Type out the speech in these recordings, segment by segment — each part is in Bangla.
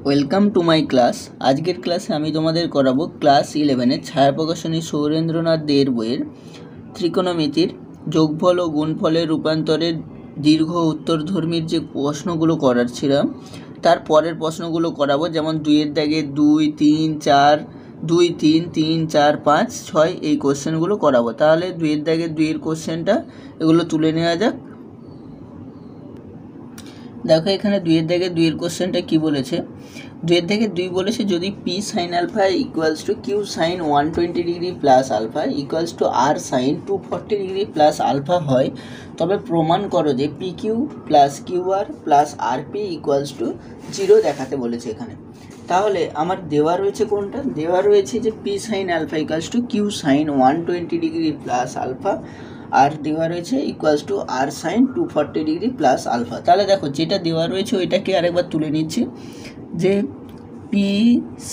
Welcome to my class. আজকের ক্লাসে আমি তোমাদের করাবো ক্লাস 11-এর ছায়াপ্রকাশনী সৌরেন্দ্রনাথ দের বইয়ের ত্রিকোণমিতির যোগফল ও গুণফলের রূপান্তরের দীর্ঘ উত্তরধর্মীর যে প্রশ্নগুলো করার ছিল তার পরের প্রশ্নগুলো করাবো। যেমন 2-এর দাগে 2, 3, 4, 2, 3, 3, 4, 5, 6 এই কোশ্চেনগুলো করাবো। তাহলে 2-এর দাগে 2-এর কোশ্চেনটা এগুলো তুলে নেওয়া যাক। দেখো এখানে 2-এর দাগে 2-এর কোশ্চেনটা কি বলেছে। 2-এর দাগে 2 বলেছে যদি P sine alpha equals to Q sine 120 degree plus alpha equals to R sine 240 degree plus alpha হয়, তবে প্রমাণ করো যে P Q plus Q R plus R P equals to 0 দেখাতে বলেছে এখানে। তাহলে আমার দেওয়া রয়েছে কোনটা? দেওয়া রয়েছে যে P sine alpha equals to Q sine 120 degree plus alpha, আর দেওয়া রয়েছে equals to R sine 240 degree plus alpha. তাহলে দেখো যেটা দেওয়া রয়েছে ওইটাকে আরেকবার তুলে নিচ্ছি, যে P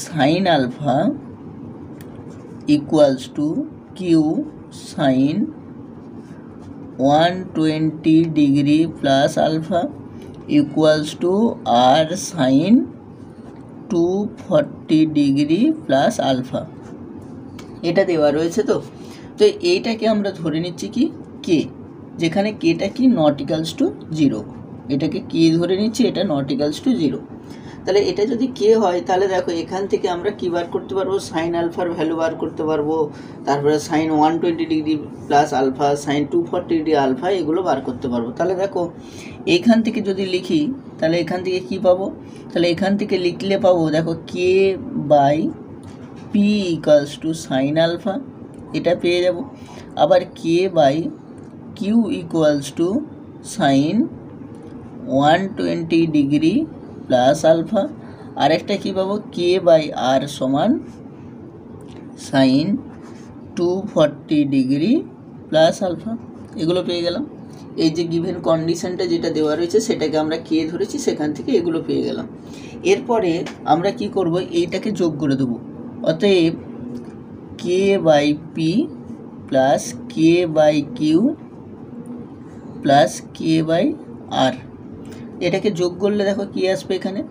sine alpha equals to Q sine 120 degree plus alpha equals to R sine 240 degree plus alpha, এটা দেওয়া রয়েছে। তো এইটাকে আমরা ধরে নিচ্ছি কি কে, যেখানে কেটা কি নট ইকালস টু 0, এটাকে কে ধরে নিচ্ছি, এটা নট ইকালস টু 0। তাহলে এটা যদি কে হয় তাহলে দেখো এখান থেকে আমরা কী বার করতে পারবো, সাইন আলফার ভ্যালু বার করতে পারবো, তারপরে sine 120 degree plus alpha, sine 240 degree alpha, এগুলো বার করতে পারবো। তাহলে দেখো এইখান থেকে যদি লিখি তাহলে এখান থেকে কি পাবো, তাহলে এখান থেকে লিখলে পাবো দেখো K by P equals to sine alpha, এটা পেয়ে যাব। আবার K by Q equals to sine 120 degree plus alpha, আরেকটা কী পাবো, কে বাই আর সমান সাইন 240 ডিগ্রি প্লাস আলফা, এগুলো পেয়ে গেলাম। এই যে গিভেন কন্ডিশনটা যেটা দেওয়া রয়েছে সেটাকে আমরা কে ধরেছি, সেখান থেকে এগুলো পেয়ে গেলাম। এরপরে আমরা কি করব, এইটাকে যোগ করে দেবো। অতএব K by P plus K by Q plus K by R, এটাকে যোগ করলে দেখো কি আসবে এখানে,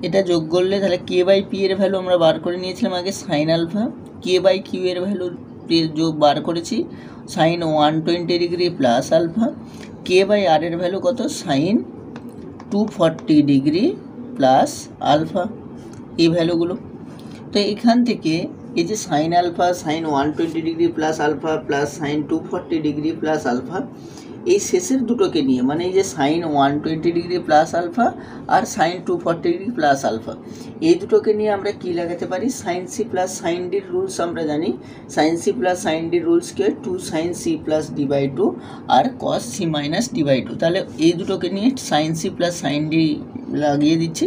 এটা যোগ করলে তাহলে কে বাই পি এর ভ্যালু আমরা বার করে নিয়েছিলাম আগে sine alpha, K by Q এর ভ্যালু যোগ বার করেছি sine 120 degree plus alpha, K by R এর ভ্যালু কত, সাইন 240 ডিগ্রি প্লাস আলফা, এই ভ্যালুগুলো। তো এখান থেকে এই যে sine alpha, sine 120 degree plus alpha plus sine 240 degree plus alpha, এই শেষের দুটোকে নিয়ে মানে এই যে সাইন 120 ডিগ্রি প্লাস আলফা আর সাইন 240 ডিগ্রি প্লাস আলফা, এই দুটোকে নিয়ে আমরা কি লাগাতে পারি, সাইন সি প্লাস সাইন ডির রুলস আমরা জানি। সাইন সি প্লাস সাইন ডির রুলসকে 2 sine C plus D by 2 আর cos C minus D by 2। তাহলে এই দুটোকে নিয়ে sine C plus sine D লাগিয়ে দিচ্ছি,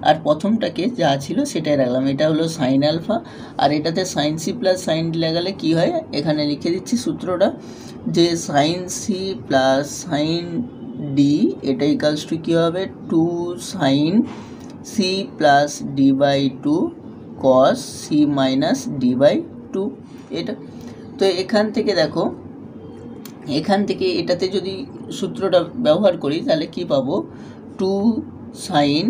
আর প্রথমটাকে যা ছিল সেটাই রাখলাম, এটা হলো সাইন আলফা, আর এটাতে sine C plus sine D লাগালে কী হয়, এখানে লিখে দিচ্ছি সূত্রটা, যে sine C plus sine D এটা ইকালস টু কী হবে, 2 sine C plus D by 2 cos C minus D by 2, এটা। তো এখান থেকে দেখো, এখান থেকে এটাতে যদি সূত্রটা ব্যবহার করি তাহলে কি পাবো, 2 sine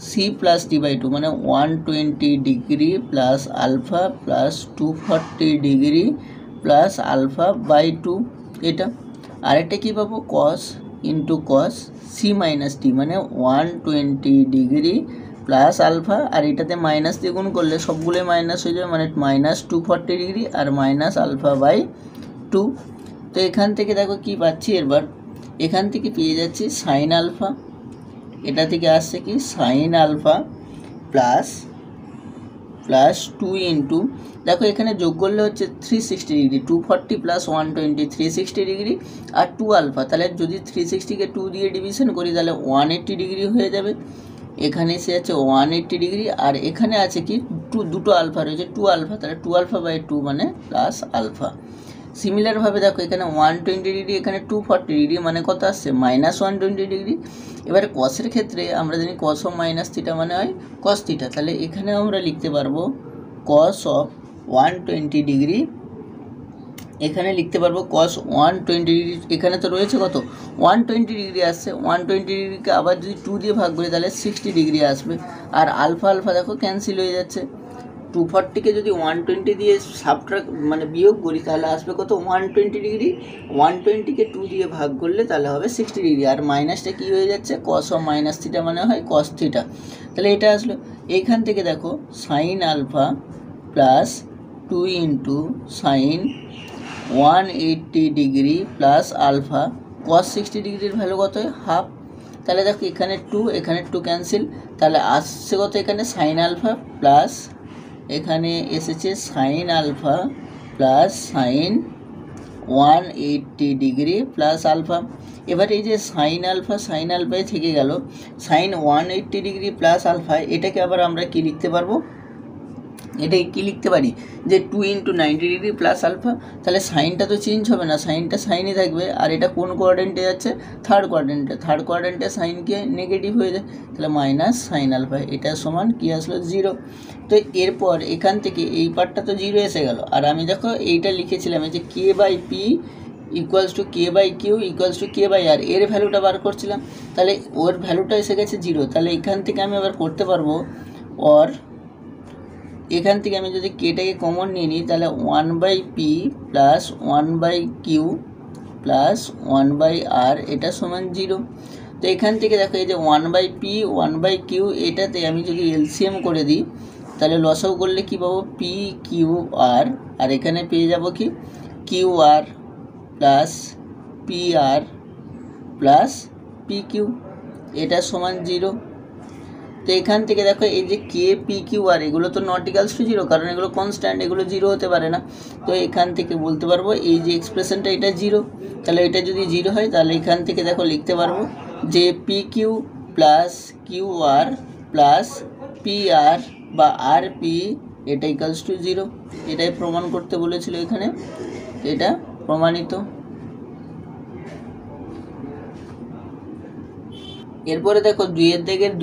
C plus D by 2 মানে 120 degree plus alpha plus 240 degree plus alpha by 2, এটা। আরেকটা কী পাবো, cos into cos C minus D মানে 120 ডিগ্রি প্লাস আলফা, আর এটাতে মাইনাস দিয়ে গুণ করলে সবগুলোই মাইনাস হয়ে যাবে, মানে মাইনাস 240 ডিগ্রি আর মাইনাস আলফা বাই 2। তো এখান থেকে দেখো কি পাচ্ছি, এবার এখান থেকে পেয়ে যাচ্ছি সাইন আলফা, এটা থেকে আসছে কি sine alpha plus plus 2 into, দেখো এখানে যোগ করলে হচ্ছে 360 ডিগ্রি, 240 প্লাস 120 360 ডিগ্রি আর 2 আলফা, তাহলে যদি 360কে 2 দিয়ে ডিভিশন করি তাহলে 180 ডিগ্রি হয়ে যাবে। এখানে এসে আছে 180 ডিগ্রি, আর এখানে আছে কি দুটো আলফা রয়েছে 2 আলফা, তাহলে 2 আলফা বাই 2 মানে প্লাস আলফা। সিমিলারভাবে দেখো এখানে 120 ডিগ্রি, এখানে 240 ডিগ্রি মানে কত আসছে, মাইনাস 120 ডিগ্রি। এবারে কসের ক্ষেত্রে আমরা জানি কস অফ মাইনাস থিটা মানে হয় কস থিটা, তাহলে এখানে আমরা লিখতে পারবো কস অফ 120 ডিগ্রি এখানে লিখতে পারবো কস 120 ডিগ্রি, এখানে তো রয়েছে কত 120 ডিগ্রি আসছে, 120 ডিগ্রিকে আবার যদি 2 দিয়ে ভাগ করি তাহলে 60 ডিগ্রি আসবে। আর আলফা আলফা দেখো ক্যান্সেল হয়ে যাচ্ছে, 240কে যদি 120 দিয়ে সাবট্রাক্ট মানে বিয়োগ করি তাহলে আসবে কত 120 ডিগ্রি, 120কে 2 দিয়ে ভাগ করলে তাহলে হবে 60 ডিগ্রি। আর মাইনাসটা কী হয়ে যাচ্ছে, কস অফ মাইনাস থিটা মানে হয় কস থিটা, তাহলে এটা আসলো। এইখান থেকে দেখো sine alpha plus 2 into sine 180 degree plus alpha cos 60 ডিগ্রির ভ্যালু কত হয় হাফ। তাহলে দেখো এখানে 2 এখানে 2 ক্যান্সেল, তাহলে আসছে কত এখানে সাইন আলফা প্লাস এখানে এসেছে sine alpha plus sine 180 degree plus alpha. এবার এই যে সাইন আলফায় থেকে গেল, সাইন 180 ডিগ্রি প্লাস আলফা, এটাকে আবার আমরা কি লিখতে পারবো, এটাকে কী লিখতে পারি যে 2 ইন্টু 90 ডিগ্রি প্লাস আলফা। তাহলে সাইনটা তো চেঞ্জ হবে না, সাইনটা সাইনই থাকবে। আর এটা কোন কোয়াড্রেন্টে যাচ্ছে, থার্ড কোয়াড্রেন্টে সাইনকে নেগেটিভ হয়ে যায়, তাহলে মাইনাস সাইন আলফা, এটা সমান কী আসলো 0। তো এরপর এখান থেকে এই পার্টটা তো 0 এসে গেল। আর আমি দেখো এইটা লিখেছিলাম এই যে K by P equals to K by Q equals to K by R, এর ভ্যালুটা বার করছিলাম, তাহলে ওর ভ্যালুটা এসে গেছে 0। তাহলে এখান থেকে আমি আবার করতে পারবো ওর, এখান থেকে আমি যদি কেটাকে কমন নিয়ে নিই তাহলে 1/p plus 1/q plus 1/r এটা সমান 0। তো এখান থেকে দেখো এই যে 1/p 1/q এটাতে আমি যদি এলসিএম করে দিই তাহলে লসাগু করলে কী পাবো, পি কিউ আর, আর এখানে পেয়ে যাব কি Q R plus P R plus P Q, এটা সমান 0। তো এখান থেকে দেখো এই যে কে পি কিউ আর এগুলো তো নট ইকুয়ালস টু 0, কারণ এগুলো কনস্ট্যান্ট, এগুলো 0 হতে পারে না। তো এখান থেকে বলতে পারবো এই যে এক্সপ্রেশনটা এটা 0, তাহলে এটা যদি 0 হয় তাহলে এখান থেকে দেখো লিখতে পারবো যে P Q plus Q R plus P R বা আর পি এটা ইকুয়ালস টু 0। এটাই প্রমাণ করতে বলেছিল এখানে, এটা প্রমাণিত। এরপরে দেখো 2 এর দাগের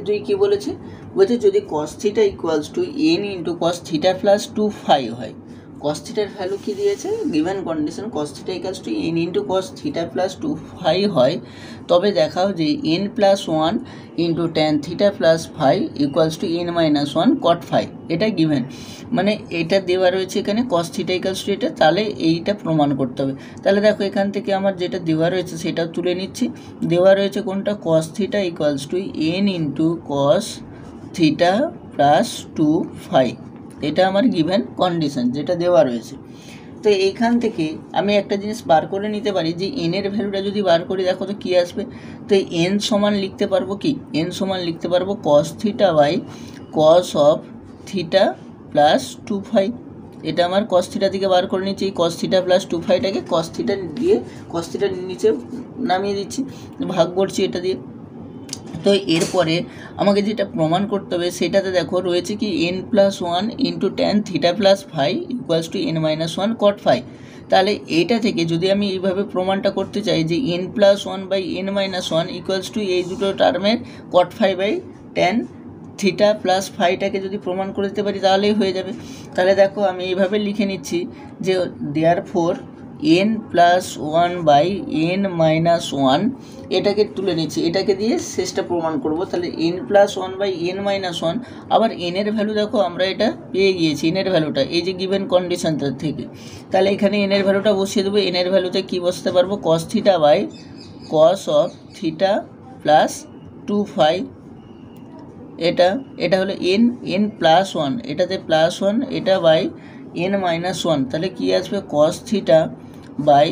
2 কী বলেছে, বলছে যদি cos theta equals to N into cos theta plus 2 হয়, কস থিটার ভ্যালু কী দিয়েছে, given condition cos theta equals to N into cos theta plus 2 হয়, তবে দেখাও যে N plus 1 into tan theta plus 5 equals to N minus 1 কট 5, এটা গিভেন, মানে এটা দেওয়া রয়েছে এখানে কস থিটা ইকুয়ালস টু এটা, তাহলে এইটা প্রমাণ করতে হবে। তাহলে দেখো এখান থেকে আমার যেটা দেওয়া রয়েছে সেটা তুলে নিচ্ছি, দেওয়া রয়েছে কোনটা, cos theta equals to N into cos theta plus 2 এটা আমার গিভেন কন্ডিশন যেটা দেওয়া রয়েছে। তো এইখান থেকে আমি একটা জিনিস বার করে নিতে পারি যে এনের ভ্যালুটা যদি বার করি দেখো তো কী আসবে, তো এন সমান লিখতে পারবো কি, এন সমান লিখতে পারবো cos theta by cos of theta plus 2 এটা আমার কস থিটা থেকে বার করে নিচ্ছি, এই cos theta plus 2 cos theta দিয়ে কস থিটার নিচে নামিয়ে দিচ্ছি, ভাগ করছি এটা দিয়ে। তো এরপরে আমাকে যেটা প্রমাণ করতে হবে সেটাতে দেখো রয়েছে কি N plus 1 into tan theta plus 5 equals to N minus 1 কট 5। তাহলে এইটা থেকে যদি আমি এইভাবে প্রমাণটা করতে চাই যে N plus 1 by N minus 1 equals to এই দুটো টার্মের cot 5 by tan theta plus 5টাকে যদি প্রমাণ করে দিতে পারি তাহলেই হয়ে যাবে। তাহলে দেখো আমি এইভাবে লিখে নিচ্ছি যে therefore N plus 1 by N minus 1 এটাকে তুলে নিচ্ছি, এটাকে দিয়ে শেষটা প্রমাণ করব। তাহলে N plus 1 by N minus 1, আবার এনের ভ্যালু দেখো আমরা এটা পেয়ে গিয়েছি, এনের ভ্যালুটা এই যে গিভেন কন্ডিশনটার থেকে। তাহলে এখানে এনের ভ্যালুটা বসিয়ে দেবো, এনের ভ্যালুতে কী বসতে পারবো, cos theta by cos of theta plus 2 এটা হলো এন প্লাস 1, এটাতে প্লাস 1, এটা বাই এন মাইনাস 1, তাহলে কী আসবে cos theta by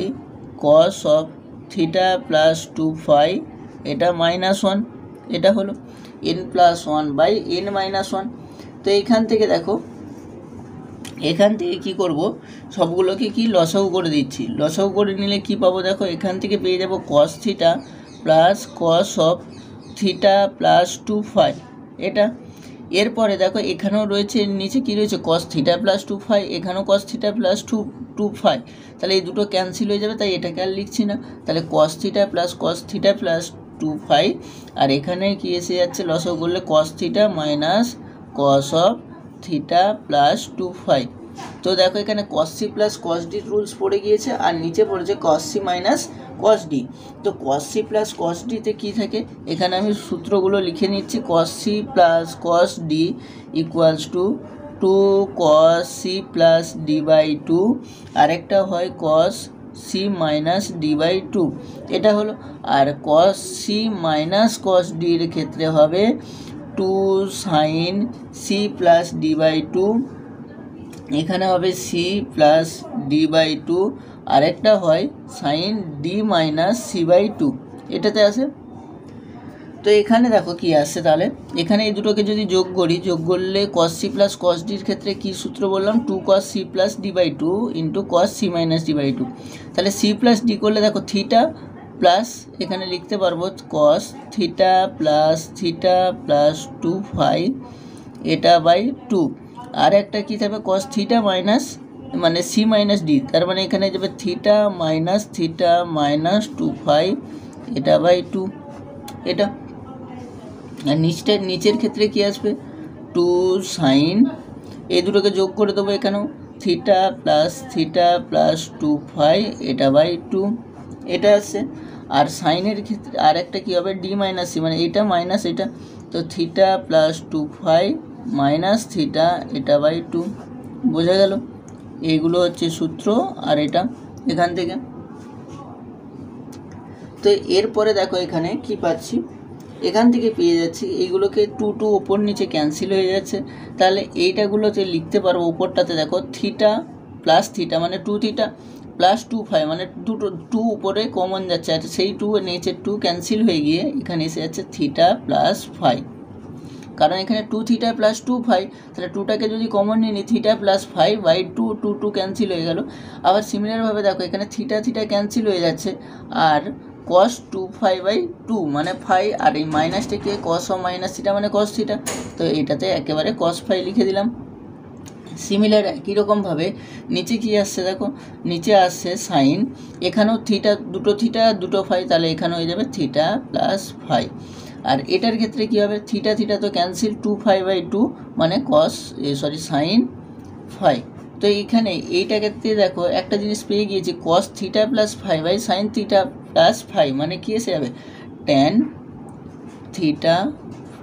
cos of theta plus 2 এটা মাইনাস 1, এটা হলো N plus 1 by N minus 1। তো এইখান থেকে দেখো এখান থেকে কী করব, সবগুলোকে কি লসাগু করে দিচ্ছি, লসাগু করে নিলে কি পাবো দেখো এখান থেকে পেয়ে যাব cos theta plus cos of theta plus 2 এটা। এরপরে দেখো এখানেও রয়েছে নিচে কি রয়েছে কস থিটা প্লাস 2 এখানেও কস থিটা প্লাস 2 তাহলে এই দুটো ক্যান্সেল হয়ে যাবে, তাই এটাকে আর লিখছি না। তাহলে কস থিটা প্লাস 2 আর এখানে কি এসে যাচ্ছে লসাগু করলে cos theta minus cos of theta plus 2 তো দেখো এখানে cos c plus cos d rules পড়ে গিয়েছে, আর নিচে পড়েছে cos c minus cos d। তো cos c plus cos d তে কী থাকে, এখানে আমি সূত্রগুলো লিখে নিচ্ছি। cos c plus cos d equals to 2 cos c plus d by 2, আরেকটা হয় cos c minus d by 2, এটা হলো। আর cos c minus cos d এর ক্ষেত্রে হবে 2 sin c plus d by 2, এখানে হবে c প্লাস d বাই 2, আরেকটা হয় sin d minus c by 2, এটাতে আসে। তো এখানে দেখো কি আসছে, তাহলে এখানে এই দুটোকে যদি যোগ করি, যোগ করলে cos c plus cos d এর ক্ষেত্রে কী সূত্র বললাম, 2 cos c plus d by 2 into cos c minus d by 2। তাহলে c প্লাস d করলে দেখো থিটা প্লাস এখানে লিখতে পারবো cos থিটা প্লাস 2 ফাই এটা বাই 2, আর একটা কী থাকবে cos থিটা মাইনাস মানে c মাইনাস d, তার মানে এখানে যাবে থিটা মাইনাস 2 ফাই এটা বাই 2, এটা। আর নিচের ক্ষেত্রে কি আসবে 2 সাইন, এই দুটোকে যোগ করে দেবো, এখানেও থিটা প্লাস 2 ফাই এটা বাই 2, এটা আসছে। আর সাইনের ক্ষেত্রে আর একটা কী হবে ডি মাইনাস সি, মানে এটা মাইনাস এটা, তো theta plus 2 phi minus theta এটা বাই 2, বোঝা গেল? এইগুলো হচ্ছে সূত্র, আর এটা এখান থেকে। তো এরপরে দেখো এখানে কি পাচ্ছি, এখান থেকে পেয়ে যাচ্ছি এইগুলোকে 2 ওপর নিচে ক্যান্সেল হয়ে যাচ্ছে, তাহলে এইটাগুলোতে লিখতে পারবো উপরটাতে দেখো থিটা প্লাস থিটা মানে 2 থিটা প্লাস 2 ফাই মানে দুটো 2 উপরে কমন যাচ্ছে, আর সেই 2 নিচের 2 ক্যান্সেল হয়ে গিয়ে এখানে এসে যাচ্ছে থিটা প্লাস ফাই, কারণ এখানে 2 থিটা প্লাস 2 ফাই, তাহলে 2টাকে যদি কমন নিয়ে নিই theta plus phi by 2 cancel হয়ে গেল। আবার সিমিলারভাবে দেখো এখানে থিটা ক্যান্সেল হয়ে যাচ্ছে, আর cos 2 ফাই বাই 2 মানে ফাই, আর এই মাইনাসটাকে cos ও মাইনাস থিটা মানে cos থিটা, তো এটাতে একেবারে cos ফাই লিখে দিলাম। সিমিলার একই রকমভাবে নিচে কি আসছে দেখো, নিচে আসছে সাইন, এখানেও থিটা দুটো ফাই, তাহলে এখানে হয়ে যাবে থিটা প্লাস ফাই। আর এটার ক্ষেত্রে কী হবে, থিটা তো ক্যান্সেল 2 ফাই বাই 2 মানে সাইন ফাই। তো এইখানে এইটা ক্ষেত্রে দেখো একটা জিনিস পেয়ে গিয়েছি, cos theta plus phi by sine theta plus phi মানে কি এসে যাবে ট্যান থিটা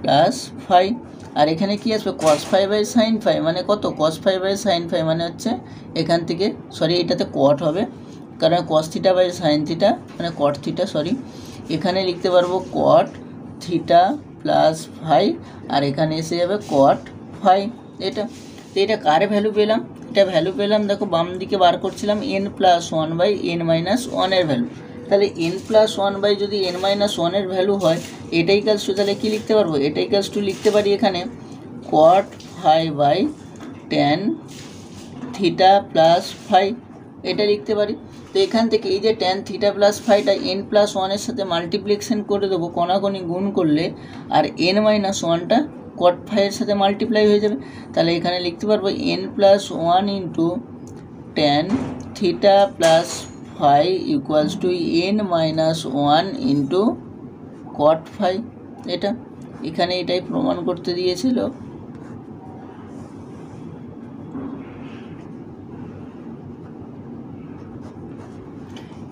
প্লাস ফাই। আর এখানে কি আসবে cos phi by sine phi মানে কত, cos phi by sine phi মানে হচ্ছে এখান থেকে এটাতে cot হবে, কারণ cos theta by sine theta মানে cot থিটা, এখানে লিখতে পারবো cot থিটা প্লাস ফাই, আর এখানে এসে যাবে cot ফাই। এটা তো এটা কার ভ্যালু পেলাম, এটা ভ্যালু পেলাম দেখো বাম দিকে বার করছিলাম n+1 বাই n-1 এর ভ্যালু, তাহলে n+1 বাই যদি n-1 এর ভ্যালু হয়, এটা ইকুয়ালস টু তাহলে কী লিখতে পারবো, এটা ইকুয়ালস টু লিখতে পারি এখানে cot phi by tan theta plus phi, এটা লিখতে পারি। তো এখান থেকে এই যে ট্যান থিটা প্লাস ফাইটা n+1 এর সাথে মাল্টিপ্লিকেশন করে দেবো, কোনাকুনি গুণ করলে, আর n-1টা cot ফাইয়ের সাথে মাল্টিপ্লাই হয়ে যাবে, তাহলে এখানে লিখতে পারবো n+1 into tan theta plus phi equals to n-1 into cot phi, এটা এখানে এটাই প্রমাণ করতে দিয়েছিল।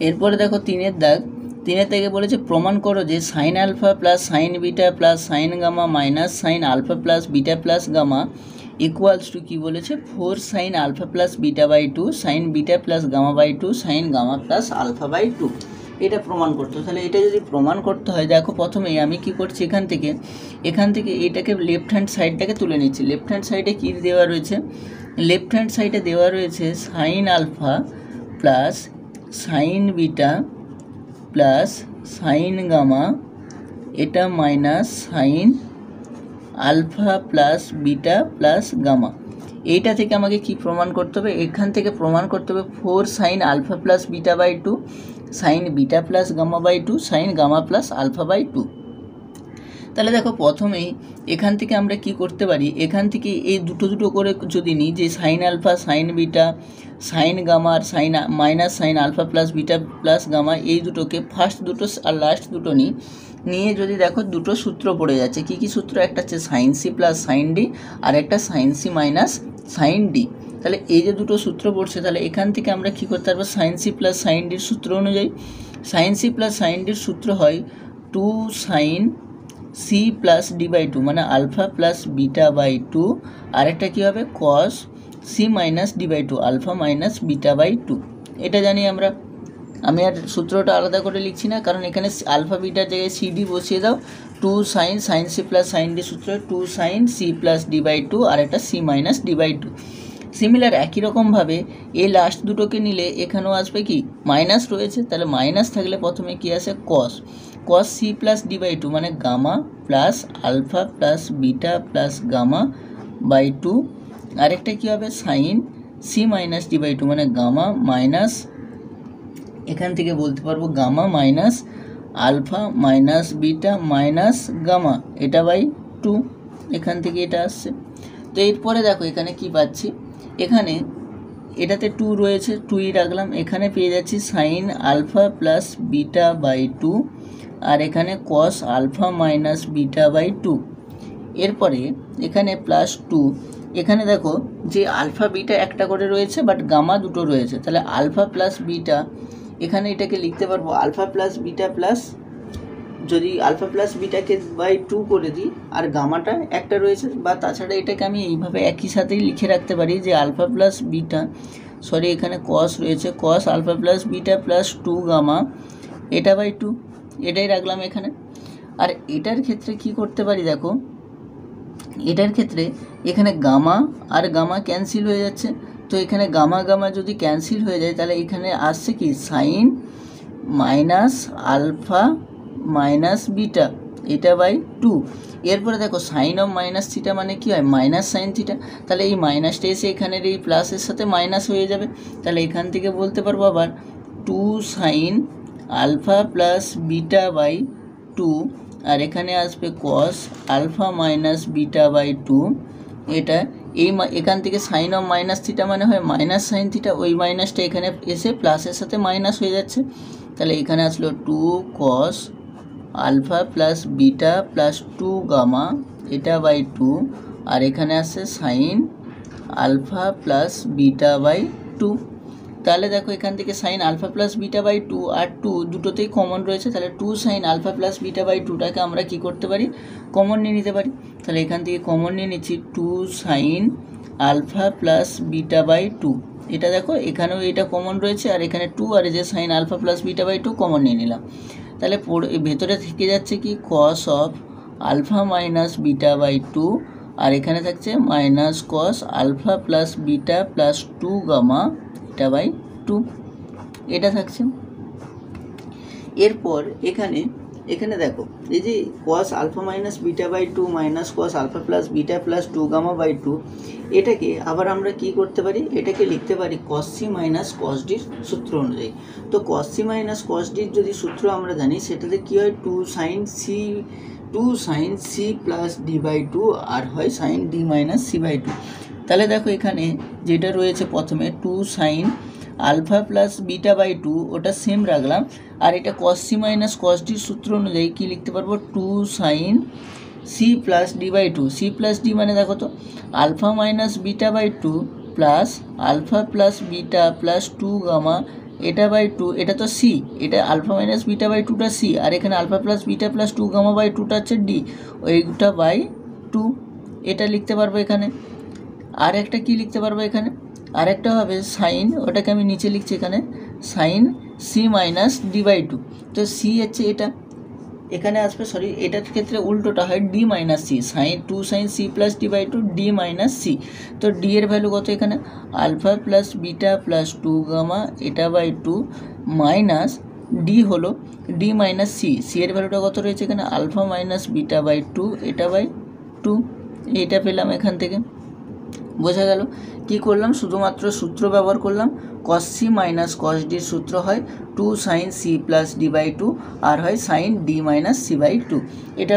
এরপরে দেখো 3-এর দাগ, 3-এর থেকে বলেছে প্রমাণ করো যে sine alpha plus sine beta plus sine gamma minus sine alpha plus beta plus gamma equals to কী বলেছে 4 sine alpha plus beta by 2 sine beta plus gamma by 2 sine gamma plus alpha by 2, এটা প্রমাণ করতে। তাহলে এটা যদি প্রমাণ করতে হয়, দেখো প্রথমেই আমি কি করছি, এখান থেকে এটাকে লেফট হ্যান্ড সাইডটাকে তুলে নিচ্ছি। লেফট হ্যান্ড সাইডে কী দেওয়া রয়েছে, লেফট হ্যান্ড সাইডে দেওয়া রয়েছে sine alpha plus sine beta plus sine gamma, এটা minus sine alpha plus beta plus gamma. এইটা থেকে আমাকে কি প্রমাণ করতে হবে, এখান থেকে প্রমাণ করতে হবে 4 sine alpha plus beta by 2 sine beta plus gamma by 2 sine gamma plus alpha by 2। তাহলে দেখো প্রথমেই এখান থেকে আমরা কি করতে পারি, এখান থেকে এই দুটো করে যদি নিই, যে sine alpha sine beta sine gamma আর sine minus sine alpha plus beta plus gamma, এই দুটোকে ফার্স্ট দুটো আর লাস্ট দুটো নিয়ে যদি দেখো দুটো সূত্র পড়ে যাচ্ছে, কি সূত্র, একটা হচ্ছে sine C plus sine D আর একটা sine C minus sine D. তাহলে এই যে দুটো সূত্র পড়ছে, তাহলে এখান থেকে আমরা কী করতে পারবো, সাইন সি প্লাস সাইন ডির সূত্র অনুযায়ী সাইন সি প্লাস সাইন ডির সূত্র হয় 2 sine C plus D by two, মানে alpha plus beta by two, আরেকটা কী হবে cos C minus D by two, alpha minus beta by two. এটা জানি আমরা, আমি আর সূত্রটা আলাদা করে লিখছি না, কারণ এখানে আলফা বিটার জায়গায় সি ডি বসিয়ে দাও। 2 sine sine C plus sine D সূত্র 2 sine C plus D by two, আর একটা C minus D by two. Similar একই রকমভাবে এই লাস্ট দুটোকে নিলে এখানেও আসবে কি মাইনাস রয়েছে, তাহলে মাইনাস থাকলে প্রথমে কি আসে cos, cos C plus D by two মানে gamma plus alpha plus beta plus gamma by two, আরেকটা কী হবে sine C minus D by two মানে গামা মাইনাস, এখান থেকে বলতে পারবো gamma minus alpha minus beta minus gamma, এটা বাই টু, এখান থেকে এটা আসছে। তো এরপরে দেখো এখানে কি পাচ্ছি, এখানে এটাতে 2 রয়েছে, 2ই রাখলাম, এখানে পেয়ে যাচ্ছি sine alpha plus beta by two, আর এখানে cos alpha minus beta by two. এরপরে এখানে প্লাস 2, এখানে দেখো যে আলফা বিটা একটা করে রয়েছে বাট গামা দুটো রয়েছে, তাহলে আলফা প্লাস বিটা, এখানে এটাকে লিখতে পারবো আলফা প্লাস বিটা প্লাস, যদি আলফা প্লাস বিটাকে বাই 2 করে দিই আর গামাটা একটা রয়েছে, বা তাছাড়া এটাকে আমি এইভাবে একই সাথেই লিখে রাখতে পারি যে আলফা প্লাস বিটা, সরি এখানে কস রয়েছে, cos alpha plus beta plus 2 gamma, এটা বাই 2, এটাই রাখলাম এখানে। আর এটার ক্ষেত্রে কি করতে পারি দেখো, এটার ক্ষেত্রে এখানে গামা আর গামা ক্যান্সেল হয়ে যাচ্ছে, তো এখানে গামা গামা যদি ক্যান্সেল হয়ে যায় তাহলে এখানে আসছে কি sine minus alpha minus beta, এটা বাই টু। এরপরে দেখো সাইন অফ মাইনাস থিটা মানে কি হয় মাইনাস সাইন থিটা, তাহলে এই মাইনাসটা এসে এখানের এই প্লাসের সাথে মাইনাস হয়ে যাবে, তাহলে এখান থেকে বলতে পারবো আবার 2 sine alpha plus beta by two, আর এখানে আসবে cos alpha minus beta by two, এটা এই এখান থেকে সাইন অফ মাইনাস থিটা মানে হয় মাইনাস সাইন থিটা, ওই মাইনাসটা এখানে এসে প্লাসের সাথে মাইনাস হয়ে যাচ্ছে, তাহলে এখানে আসলো 2 cos alpha plus beta plus 2 gamma, এটা বাই টু, আর এখানে আসছে sine alpha plus beta by two. তাহলে দেখো এখান থেকে sine alpha plus beta by two আর 2 দুটোতেই কমন রয়েছে, তাহলে 2 sine alpha plus beta by টুটাকে আমরা কি করতে পারি কমন নিয়ে নিতে পারি, তাহলে এখান থেকে কমন নিয়ে নিচ্ছি 2 sine alpha plus beta by two, এটা দেখো এখানেও এটা কমন রয়েছে, আর এখানে 2 আর এই যে sine alpha plus beta by two common নিয়ে নিলাম, তাহলে ভেতরে থেকে যাচ্ছে কি cos of alpha minus beta by two, আর এখানে থাকছে minus cos alpha plus beta plus 2 gamma, এটা বাই টু, এটা থাকছে। এরপর এখানে দেখো এই যে cos alpha minus beta by two minus cos alpha plus beta plus 2 gamma by two, এটাকে আবার আমরা কি করতে পারি, এটাকে লিখতে পারি কস সি মাইনাস কস ডির সূত্র অনুযায়ী। তো কস সি মাইনাস কস ডির যদি সূত্র আমরা জানি, সেটাতে কী হয় 2 sine C plus D by two, আর হয় sine D minus C by two. তাহলে দেখো এখানে যেটা রয়েছে প্রথমে 2 sine alpha plus beta by two, ওটা সেম রাখলাম, আর এটা কস সি মাইনাস কস ডির সূত্র অনুযায়ী কী লিখতে পারবো 2 sine C plus D by two, C plus D মানে দেখো তো alpha minus beta by two plus alpha plus beta plus 2 gamma, এটা বাই টু, এটা তো সি, এটা আলফা মাইনাস বিটা বাই টুটা সি, আর এখানে alpha plus beta plus 2 gamma by টুটা হচ্ছে ডি, ওইটা বাই টু, এটা লিখতে পারবো এখানে। আর একটা কী লিখতে পারবো এখানে, আরেকটা হবে সাইন, ওটাকে আমি নিচে লিখছি এখানে sine C minus D by two, তো সি হচ্ছে এটা এখানে আসবে, সরি এটার ক্ষেত্রে উল্টোটা হয় D minus C, sine 2 sine C plus D by two D minus C, তো ডি এর ভ্যালু কত এখানে alpha plus beta plus 2 gamma, এটা বাই টু, মাইনাস ডি হলো ডি মাইনাস সি, সি এর ভ্যালুটা কত রয়েছে এখানে alpha minus beta by two, এটা বাই টু, এইটা পেলাম এখান থেকে। বোঝা গেল কি করলাম, শুধুমাত্র সূত্র ব্যবহার করলাম, কস সি মাইনাস কস ডির সূত্র হয় 2 sine C plus D by two, আর হয় sine D minus C by two, এটা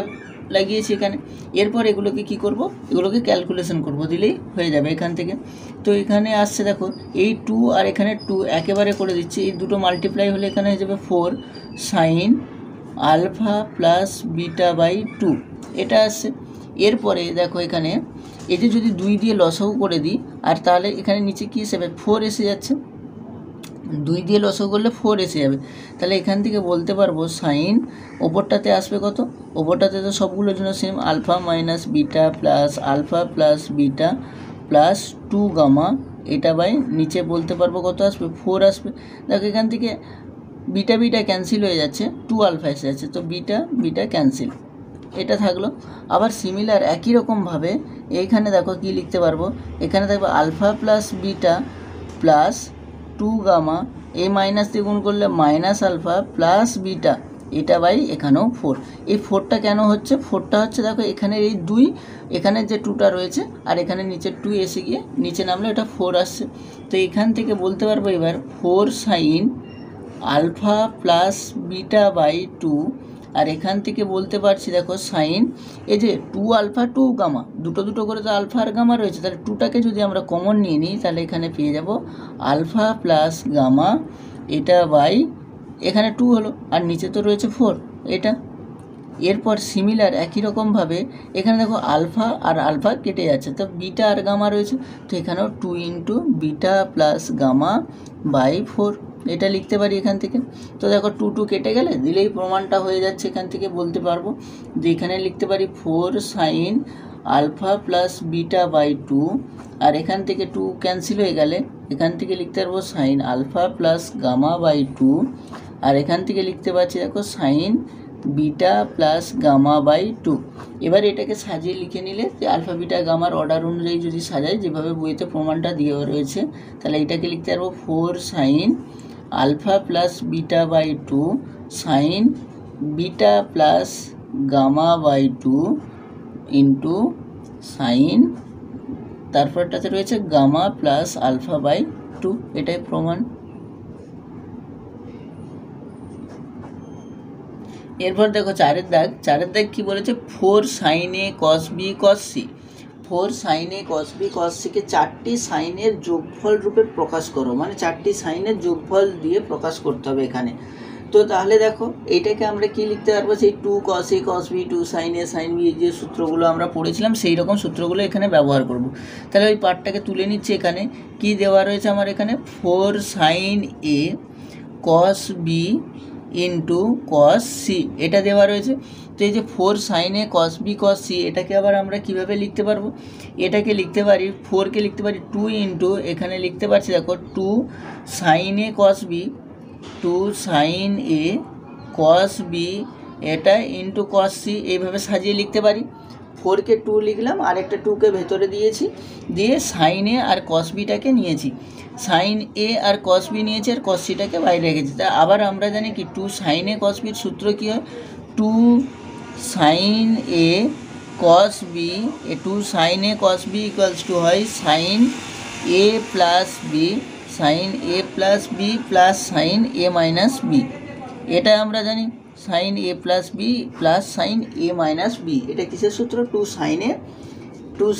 লাগিয়েছি এখানে। এরপর এগুলোকে কি করব, এগুলোকে ক্যালকুলেশন করব, দিলেই হয়ে যাবে এখান থেকে। তো এখানে আসছে দেখো এই 2 আর এখানে 2 একেবারে করে দিচ্ছি, এই দুটো মাল্টিপ্লাই হলে এখানে হয়ে যাবে 4 sine alpha plus beta by two, এটা আসছে। এরপরে দেখো এখানে এই যে যদি 2 দিয়ে লসাগু করে দিই, আর তাহলে এখানে নিচে কী এসে যাবে, 4 এসে যাচ্ছে। 2 দিয়ে লসাগু করলে 4 এসে যাবে। তাহলে এখান থেকে বলতে পারবো সাইন ওপরটাতে আসবে কত, ওপরটাতে তো সবগুলোর জন্য same, alpha minus beta plus alpha plus beta plus 2 gamma, এটা বাই নিচে বলতে পারবো কত আসবে, 4 আসবে। দেখো এখান থেকে বিটা বিটা ক্যান্সেল হয়ে যাচ্ছে, 2 আলফা এসে যাচ্ছে, তো বিটা বিটা ক্যান্সেল, এটা থাকলো। আবার সিমিলার একই রকমভাবে এইখানে দেখো কি লিখতে পারবো, এখানে দেখবো alpha plus beta plus 2 gamma, এই মাইনাস দিয়ে গুণ করলে মাইনাস আলফা প্লাস বিটা, এটা বাই এখানেও 4। এই 4টা কেন হচ্ছে, 4টা হচ্ছে দেখো এখানে এই 2, এখানে যে 2টা রয়েছে আর এখানে নিচে 2 এসে গিয়ে নিচে নামলে এটা 4 আসছে। তো এখান থেকে বলতে পারবো এবার 4 sine alpha plus beta by 2, আর এখান থেকে বলতে পারছি দেখো সাইন এই যে 2 আলফা 2 গামা, দুটো দুটো করে তো আলফা আর গামা রয়েছে, তাহলে 2টাকে যদি আমরা কমন নিয়ে নিই তাহলে এখানে পেয়ে যাব আলফা প্লাস গামা, এটা বাই এখানে 2 হলো আর নিচে তো রয়েছে 4 এটা। এরপর সিমিলার একই রকমভাবে এখানে দেখো আলফা আর আলফা কেটে যাচ্ছে, তো বিটা আর গামা রয়েছে, তো এখানেও 2 into beta plus gamma by 4, এটা লিখতে পারি এখান থেকে। তো দেখো 2 2 কেটে গেলে দিলেই প্রমাণটা হয়ে যাচ্ছে, এখান থেকে বলতে পারবো যে এখানে লিখতে পারি 4 sine alpha plus beta by 2, আর এখান থেকে 2 ক্যান্সেল হয়ে গেলে এখান থেকে লিখতে পারবো sine alpha plus gamma by 2, আর এখান থেকে লিখতে পারছি দেখো sine beta plus gamma by 2। এবার এটাকে সাজিয়ে লিখে নিলে যে আলফা বিটা গামার অর্ডার অনুযায়ী যদি সাজাই, যেভাবে বইতে প্রমাণটা দেওয়া রয়েছে, তাহলে এটাকে লিখতে পারবো 4 sine alpha plus beta by 2 sine beta plus gamma by 2 into sine, তারপরটাতে রয়েছে গামা প্লাস আলফা বাই 2, এটাই প্রমাণ। এরপর দেখো 4 এর দাগ কি বলেছে, 4 sine A cos B cos C, 4 sine A cos B cos সিকে 4টি সাইনের যোগফল রূপে প্রকাশ করো, মানে 4টি সাইনের যোগফল দিয়ে প্রকাশ করতে হবে এখানে। তো তাহলে দেখো এইটাকে আমরা কি লিখতে পারবো, সেই 2 cos a cos b 2 sin a sin b, যে সূত্রগুলো আমরা পড়েছিলাম সেই রকম সূত্রগুলো এখানে ব্যবহার করব। তাহলে ওই পার্টটাকে তুলে নিচ্ছে, এখানে কি দেওয়া রয়েছে আমার, এখানে 4 sin a cos b into cos c, এটা দেওয়া রয়েছে। তো এই যে 4 sin a cos b cos c, এটাকে আবার আমরা কিভাবে লিখতে পারবো, এটাকে লিখতে পারি 4কে লিখতে পারি 2 ইন্টু, এখানে লিখতে পারছি দেখো 2 sin a cos b 2 sin a cos b, এটা ইন্টু cos c, এইভাবে সাজিয়ে লিখতে পারি। 4কে 2 লিখলাম, আর একটা 2কে ভেতরে দিয়েছি, দিয়ে সাইন এ আর cos bটাকে নিয়েছি, সাইন এ আর cos b নিয়েছি, আর cos cটাকে বাইরে রেখেছি। তা আবার আমরা জানি কি 2 sin a cos bর সূত্র কী হয়, 2 sin a cos b, 2 sin a cos b equals to হয় sine a plus B, sine A plus B plus sine A minus B, এটা আমরা জানি sine A plus B plus sine A minus B, এটা কিসের সূত্র, 2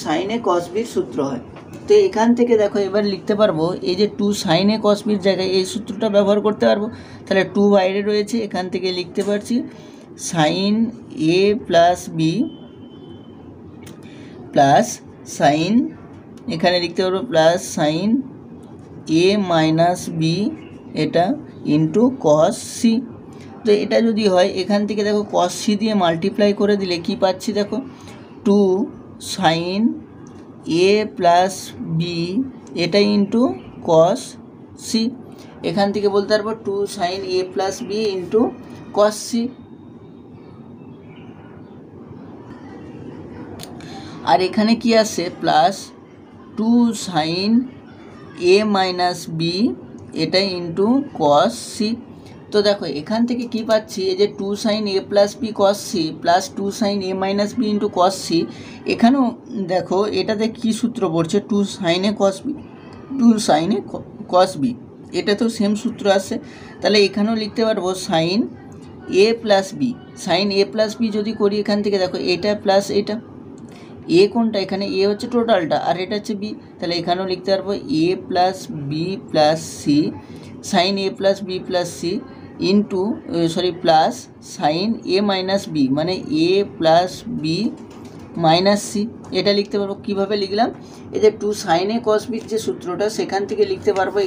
sin a cos বির সূত্র হয়। তো এখান থেকে দেখো এবার লিখতে পারবো এই যে 2 sin a cos বির জায়গায় এই সূত্রটা ব্যবহার করতে পারবো, তাহলে 2 বাইরে রয়েছে, এখান থেকে লিখতে পারছি sign A plus B plus sign, এখানে লিখতে পারবো plus sine A minus B, এটা ইন্টু কস সি। তো এটা যদি হয় এখান থেকে দেখো কস সি দিয়ে মাল্টিপ্লাই করে দিলে কি পাচ্ছি দেখো 2 সাইন এ প্লাস বি, এটা ইন্টু কস সি, এখান থেকে বলতে পারবো 2 sine A plus B into cos C. আর এখানে কি আসছে plus 2 sine A minus B, এটা ইন্টু কস সি। তো দেখো এখান থেকে কি পাচ্ছি, এই যে 2 sine A plus B cos C plus 2 sine A minus B into cos C, এখানেও দেখো এটাতে কি সূত্র পড়ছে, 2 sine A cos B 2 sine A cos B, এটা তো সেম সূত্র আসছে। তাহলে এখানেও লিখতে পারবো sign A plus B, sine A plus B যদি করি এখান থেকে দেখো এটা প্লাস এটা, এ কোনটা, এখানে এ হচ্ছে টোটালটা আর এটা হচ্ছে বি, তাহলে এখানেও লিখতে পারবো A plus B plus C, sine A plus B plus C into plus sine A minus B, মানে A plus B minus C, এটা লিখতে পারবো। কীভাবে লিখলাম, এই যে 2 sin a cos b যে সূত্রটা সেখান থেকে লিখতে পারবো।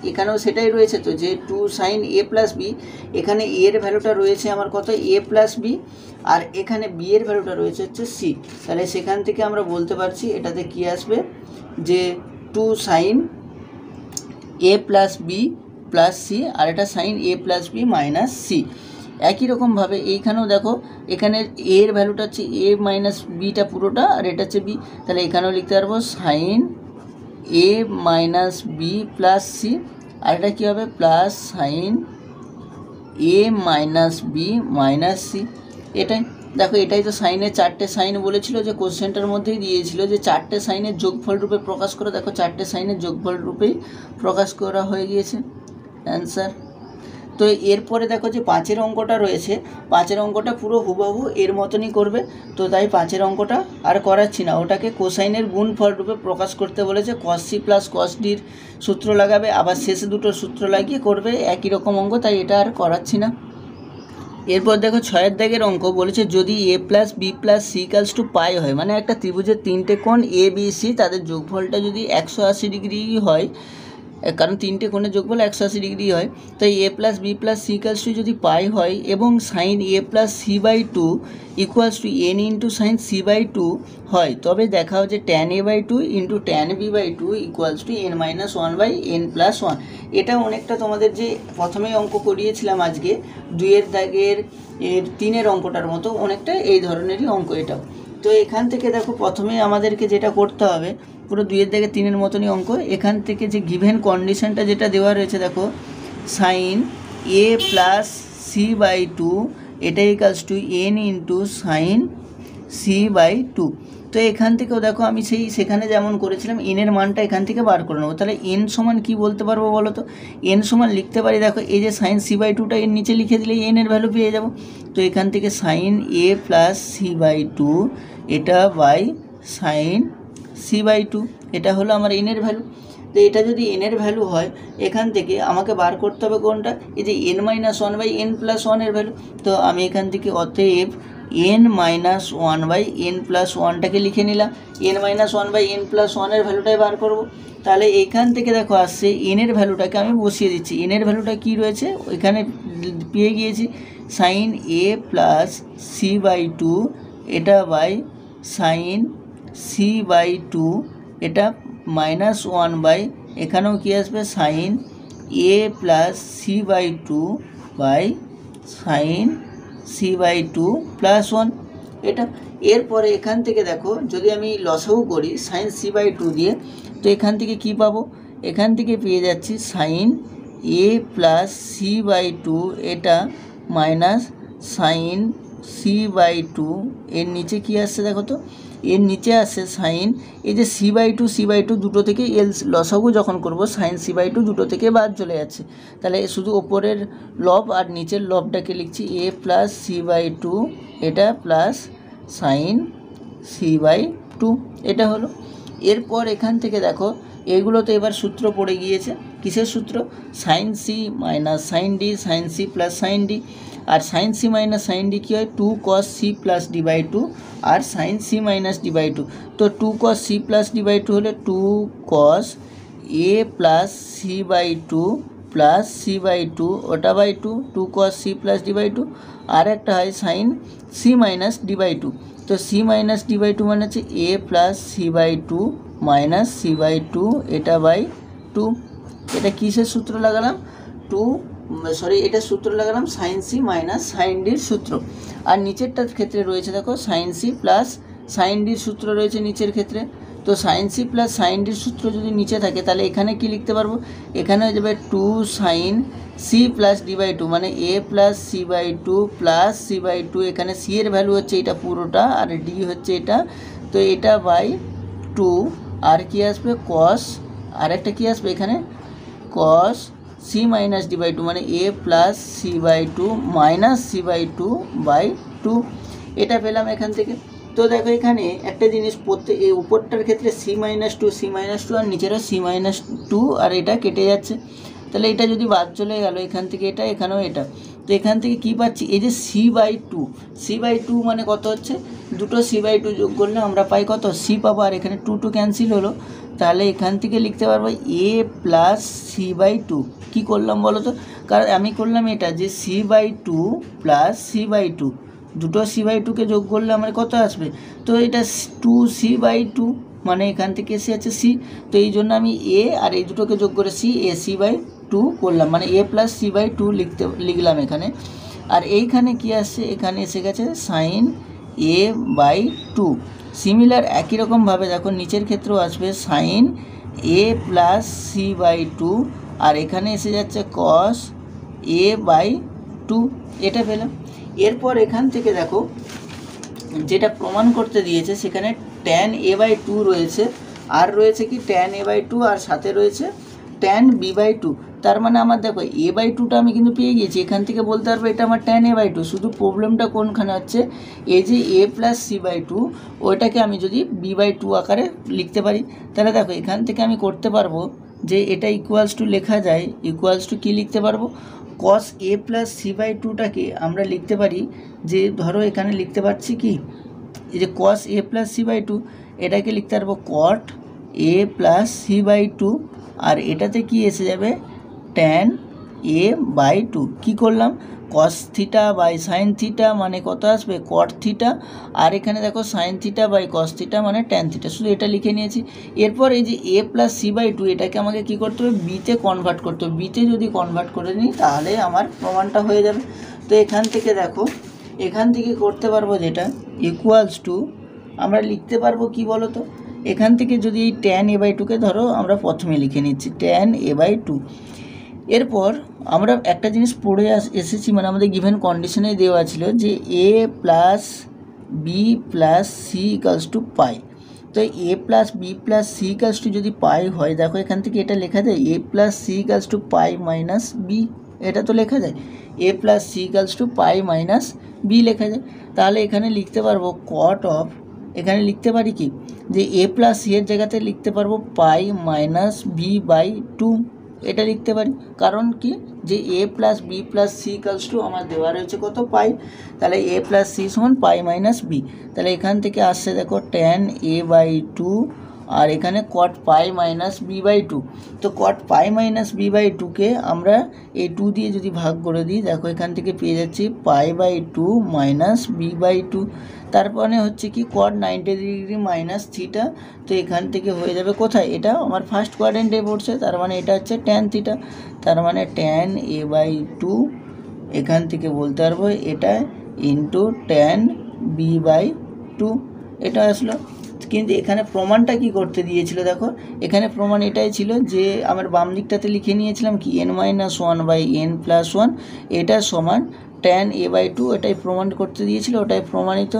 এখানেও সেটাই রয়েছে তো, যে 2 sin a প্লাস বি, এখানে a এর ভ্যালুটা রয়েছে আমার কত, a প্লাস বি, আর এখানে b এর ভ্যালুটা রয়েছে হচ্ছে c। তাহলে সেখান থেকে আমরা বলতে পারছি এটাতে কি আসবে, যে 2 sin a plus B plus C, আর এটা sine A plus B minus C. একই রকমভাবে এইখানেও দেখো, এখানে এ এর ভ্যালুটা হচ্ছে এ মাইনাস বিটা পুরোটা, আর এটা হচ্ছে বি, তাহলে এখানেও লিখতে পারবো sign A minus B plus C, আর এটা কী হবে plus sine A minus B minus C. এটাই দেখো, এটাই তো সাইনের 4টে সাইন বলেছিল, যে কোশ্চেনটার মধ্যেই দিয়েছিল যে 4টে সাইনের যোগফল রূপে প্রকাশ করে। দেখো 4টে সাইনের যোগফল রূপেই প্রকাশ করা হয়ে গিয়েছে অ্যান্সার। তো এরপরে দেখো যে 5-এর অঙ্কটা রয়েছে, 5-এর অঙ্কটা পুরো হুবহু এর মতনই করবে। তো তাই 5-এর অঙ্কটা আর করাচ্ছি না, ওটাকে কোসাইনের গুণফল রূপে প্রকাশ করতে বলেছে। কস সি প্লাস কস ডির সূত্র লাগাবে, আবার শেষে দুটো সূত্র লাগিয়ে করবে একই রকম অঙ্ক, তাই এটা আর করাচ্ছি না। এরপর দেখো 6-এর দাগের অঙ্ক বলেছে, যদি A plus B plus C equals to pi হয়, মানে একটা ত্রিভুজের 3টে কোণ এ বি সি, তাদের যোগফলটা যদি 180 ডিগ্রি হয়, কারণ 3টে কোণের যোগফল 180 ডিগ্রি হয়, তাই A plus B plus C equals to যদি পাই হয়, এবং sine A plus C by 2 equals to N into sine C by 2 হয়, তবে দেখাও যে tan A by 2 into tan B by 2 equals to N minus 1 by N plus 1। এটা অনেকটা তোমাদের যে প্রথমেই অঙ্ক করিয়েছিলাম আজকে 2-এর দাগের 3-এর অঙ্কটার মতো, অনেকটা এই ধরনেরই অঙ্ক এটাও। তো এখান থেকে দেখো প্রথমে আমাদেরকে যেটা করতে হবে, পুরো 2-এর দাগে 3-এর মতনই অঙ্ক। এখান থেকে যে গিভেন কন্ডিশনটা যেটা দেওয়া রয়েছে, দেখো sine A plus C by 2 এটা equals to N into sine C by 2। তো এখান থেকেও দেখো আমি সেখানে যেমন করেছিলাম এনের মানটা এখান থেকে বার করে নেবো। তাহলে এন সমান কী বলতে পারবো বলো তো, এন সমান লিখতে পারি, দেখো এই যে সাইন সি বাই 2টা এর নিচে লিখে দিলে এন এর ভ্যালু পেয়ে যাবো। তো এখান থেকে sine A plus C by 2 এটা বাই সাইন সি বাই 2, এটা হলো আমার এনের ভ্যালু। তো এটা যদি এনের ভ্যালু হয়, এখান থেকে আমাকে বার করতে হবে কোনটা, এই যে N minus 1 by N plus 1 এর ভ্যালু। তো আমি এখান থেকে অতএব N minus 1 by N plus 1টাকে লিখে নিলাম, N minus 1 by N plus 1 এর ভ্যালুটাই বার করব। তাহলে এখান থেকে দেখো আসছে এনের ভ্যালুটাকে আমি বসিয়ে দিচ্ছি। এনের ভ্যালুটা কি রয়েছে ওইখানে পেয়ে গিয়েছি, sine A plus C by 2 এটা বাই সাইন সি বাই 2 এটা মাইনাস 1 বাই, এখানেও কি আসবে sine A plus C by 2 by sine C by 2 plus 1 এটা। এরপরে এখান থেকে দেখো যদি আমি লসাগু করি সাইন সি বাই 2 দিয়ে, তো এখান থেকে কি পাবো, এখান থেকে পেয়ে যাচ্ছি sine A plus C by 2 এটা মাইনাস সাইন সি বাই 2, এর নিচে কি আসছে দেখো তো, এর নিচে আসছে সাইন, এই যে সি বাই 2 দুটো থেকে এল লসাগু যখন করব সাইন সি বাই 2 দুটো থেকে বাদ চলে যাচ্ছে। তাহলে শুধু ওপরের লব আর নিচের লবটাকে লিখছি এ প্লাস সি বাই 2 এটা প্লাস সাইন সি বাই 2 এটা হলো। এরপর এখান থেকে দেখো এগুলো তো এবার সূত্র পড়ে গিয়েছে, কিসের সূত্র, sine C minus sine D sine C plus sine D, আর sine C minus sine D কী হয় 2 cos C plus D by 2 আর sine C minus D by 2। তো 2 cos C plus D by 2 হলে 2 cos A plus C by 2 plus C by 2 ওটা by 2 cos C plus D by 2, আর একটা হয় sine C minus D by 2। তো সি মাইনাস ডি বাই 2 মানে হচ্ছে A plus C by 2 minus C by 2 এটা বাই 2। এটা কিসের সূত্র লাগালাম, এটা সূত্র লাগালাম সাইন সি মাইনাস সাইন ডির সূত্র। আর নিচেরটার ক্ষেত্রে রয়েছে দেখো সাইন সি প্লাস সাইন ডির সূত্র রয়েছে নিচের ক্ষেত্রে। তো সাইন সি প্লাস সাইন ডির সূত্র যদি নিচে থাকে তাহলে এখানে কি লিখতে পারবো, এখানে হয়ে যাবে 2 sine C plus D by 2 মানে A plus C by 2 plus C by 2, এখানে সি এর ভ্যালু হচ্ছে এটা পুরোটা আর ডি হচ্ছে এটা, তো এটা বাই 2, আর কি আসবে কস, আর একটা কী আসবে এখানে cos C minus D by 2 মানে A plus C by 2 minus C by 2 by 2 এটা পেলাম এখান থেকে। তো দেখো এখানে একটা জিনিস এই উপরটার ক্ষেত্রে সি মাইনাস 2 আর নিচেরও সি মাইনাস 2 আর এটা কেটে যাচ্ছে, তাহলে এটা যদি বাদ চলে গেল এখান থেকে এটা এখানেও এটা, তো এখান থেকে কী পাচ্ছি, এই যে c/2 মানে কত হচ্ছে, দুটো c/2 যোগ করলে আমরা পাই কত, c পাবো, আর এখানে 2 ক্যান্সেল হলো, তাহলে এখান থেকে লিখতে পারবো a প্লাস c/2। কী করলাম বলো তো, কারণ আমি করলাম এটা যে c/2 প্লাস c/2, দুটো c/2কে যোগ করলে আমার কত আসবে, তো এটা 2c/2 মানে এখান থেকে এসে আছে c, তো এই জন্য আমি a আর এই দুটোকে যোগ করে c, ac/2 করলাম, মানে a প্লাস c/2 লিখলাম এখানে। আর এইখানে কি আসছে, এখানে এসে গেছে সাইন a/2। সিমিলার একই রকমভাবে দেখো নিচের ক্ষেত্রেও আসবে সাইন a প্লাস c/2, আর এখানে এসে যাচ্ছে কস a/2, এটা পেলাম। এরপর এখান থেকে দেখো যেটা প্রমাণ করতে দিয়েছে সেখানে tan a/2 রয়েছে, আর রয়েছে কি tan a/2, আর সাথে রয়েছে tan b/2। তার মানে আমার দেখো a/2টা আমি কিন্তু পেয়ে গিয়েছি, এখান থেকে বলতে পারবো এটা আমার tan a/2। শুধু প্রবলেমটা কোনখানে হচ্ছে, এই যে a প্লাস c/2 ওইটাকে আমি যদি b/2 আকারে লিখতে পারি, তাহলে দেখো এখান থেকে আমি করতে পারবো যে এটা ইকুয়ালস টু লেখা যায়, ইকুয়ালস টু কী লিখতে পারবো, cos a প্লাস c/2টাকে আমরা লিখতে পারি যে, ধরো এখানে লিখতে পারছি কি, এই যে cos a প্লাস c/2 এটাকে লিখতে পারবো cot a প্লাস c/2, আর এটাতে কি এসে যাবে tan a/2। কী করলাম, cos theta by sine theta মানে কত আসবে cot থিটা, আর এখানে দেখো sine theta by cos theta মানে tan থিটা, শুধু এটা লিখে নিয়েছি। এরপর এই যে a প্লাস c/2 এটাকে আমাকে কী করতে হবে, বিতে কনভার্ট করতে হবে, বিতে যদি কনভার্ট করে নিই তাহলে আমার প্রমাণটা হয়ে যাবে। তো এখান থেকে দেখো, এখান থেকে করতে পারবো যেটা ইকুয়ালস টু, আমরা লিখতে পারবো কি বলো তো, এখান থেকে যদি এই tan a/2কে ধরো আমরা প্রথমে লিখে নিচ্ছি tan a/2। এরপর আমরা একটা জিনিস পড়ে এসেছি, মানে আমাদের গিভেন কন্ডিশনে দেওয়া ছিল যে a plus B plus C equals to pi. তো a plus B plus C equals to যদি পাই হয়, দেখো এখান থেকে এটা লেখা যায় a plus C equals to pi minus B, এটা তো লেখা যায় a plus C equals to pi minus B লেখা যায়। তাহলে এখানে লিখতে পারবো কট অফ, এখানে লিখতে পারি কি যে a প্লাস সি এর জায়গাতে লিখতে পারবো পাই মাইনাস b/2, এটা লিখতে পারি। কারণ কি যে a plus B plus C equals to আমার দেওয়া রয়েছে কত পাই, তাহলে a প্লাস সি সমান পাই মাইনাস বি, তাহলে এখান থেকে আসছে দেখো tan a/2, আর এখানে cot পাই মাইনাস b/2। তো cot পাই মাইনাস b/2কে আমরা এই 2 দিয়ে যদি ভাগ করে দিই, দেখো এখান থেকে পেয়ে যাচ্ছি পাই/2 মাইনাস b/2, তারপরে হচ্ছে কি cot 90 ডিগ্রি মাইনাস থিটা। তো এখান থেকে হয়ে যাবে কোথায়, এটা আমার ফার্স্ট কোয়াড্রেন্টে পড়ছে, তার মানে এটা হচ্ছে tan থিটা, তার মানে tan a/2 এখান থেকে বলতে পারবো এটা ইন্টু tan b/2, এটা আসলো। কিন্তু এখানে প্রমাণটা কি করতে দিয়েছিল, দেখো এখানে প্রমাণ এটাই ছিল যে আমার বাম দিকটাতে লিখে নিয়েছিলাম কি n-1/n+1 এটা সমান tan a/2, এটাই প্রমাণ করতে দিয়েছিল, ওটাই প্রমাণিত।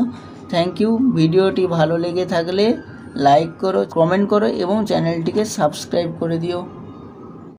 Thank you. ভিডিওটি ভালো লেগে থাকলে লাইক করো, কমেন্ট করো এবং চ্যানেলটিকে সাবস্ক্রাইব করে দিও।